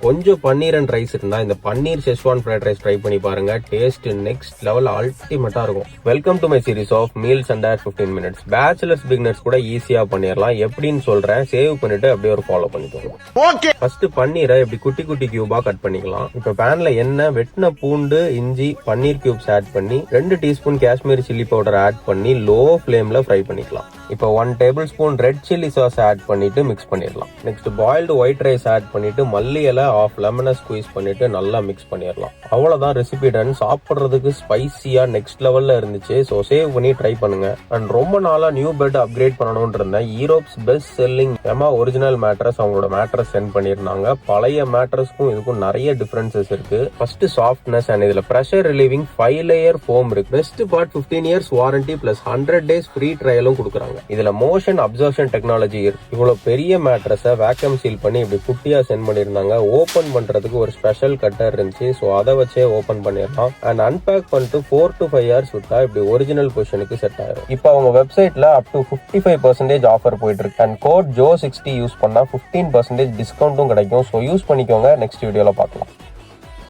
கொஞ்சம் பன்னீர் and rice இருந்தா இந்த paneer schezwan fried rice try பண்ணி பாருங்க. டேஸ்ட் நெக்ஸ்ட் லெவல் அல்டிமேட்டா இருக்கும். Welcome to my series of meals and 15 minutes. Bachelors beginners கூட ஈஸியா பண்ணிடலாம். எப்படின்னு சொல்றேன், சேவ் பண்ணிட்டு அப்படியே ஒரு ஃபாலோ பண்ணிக்கோங்க. ஃபர்ஸ்ட் பன்னீரை இப்படி குட்டி குட்டி கியூபா கட் பண்ணிக்கலாம். இப்ப பேன்ல எண்ணெய், வெட்டின பூண்டு, இஞ்சி, பன்னீர் கியூப்ஸ் ஆட் பண்ணி 2 teaspoon Kashmiri chilli powder add பண்ணி லோ ஃபிளேம்ல ஃப்ரை பண்ணிக்கலாம். இப்போ 1 tablespoon red chilli sauce add பண்ணிட்டு மிக்ஸ் பண்ணிடலாம். Next boiled white rice add பண்ணிட்டு மல்லி இலை, ஆஃப் லெமனை ஸ்குவீஸ் பண்ணிட்டு நல்லா மிக்ஸ் பண்ணிடலாம். அவ்வளவுதான், ரெசிபி டன். சாப்பிட்றதுக்கு ஸ்பைசியா நெக்ஸ்ட் லெவல்ல இருந்துச்சு. ஸோ சேவ் பண்ணி ட்ரை பண்ணுங்க. அண்ட் ரொம்ப நாளா நியூ பெட் அப்கிரேட் பண்ணணும்னு இருந்தேன். Europe's best selling Emma original mattress அவங்களோட மேட்ரஸ் சென்ட் பண்ணிருந்தாங்க. பழைய மேட்ரஸ்க்கும் இதுக்கும் நிறைய டிஃபரன்சஸ் இருக்கு. ஃபர்ஸ்ட் சாஃப்ட்னஸ் அண்ட் இதுல பிரஷர் ரிலீவிங் 5 லேயர் ஃபோம் இருக்கு. Best part 15 years warranty plus 100 days free ட்ரையலும் கொடுக்குறாங்க. இதுல மோஷன் அப்சர்ப்ஷன் டெக்னாலஜி இருக்கு. இவ்வளவு பெரிய மேட்ரஸை வேக்கம் சீல் பண்ணி இப்படி குட்டியா சென்ட் பண்ணிருந்தாங்க. ஓபன் பண்றதுக்கு ஒரு ஸ்பெஷல் கட்டர் இருந்துச்சு. ஸோ அதை வச்சே ஓபன் பண்ணிடலாம். அண்ட் அன்பேக் பண்ணிட்டு 4 to 5 hours விட்டா இப்படி ஒரிஜினல் பொசிஷனுக்கு செட் ஆயிரும். இப்போ அவங்க வெப்சைட்ல அப் டு 55% ஆஃபர் போயிட்டு இருக்கு. அண்ட் கோட் JOE60 யூஸ் பண்ணா 15% டிஸ்கவுண்ட்டும் கிடைக்கும். ஸோ யூஸ் பண்ணிக்கோங்க. நெக்ஸ்ட் வீடியோல பார்க்கலாம்.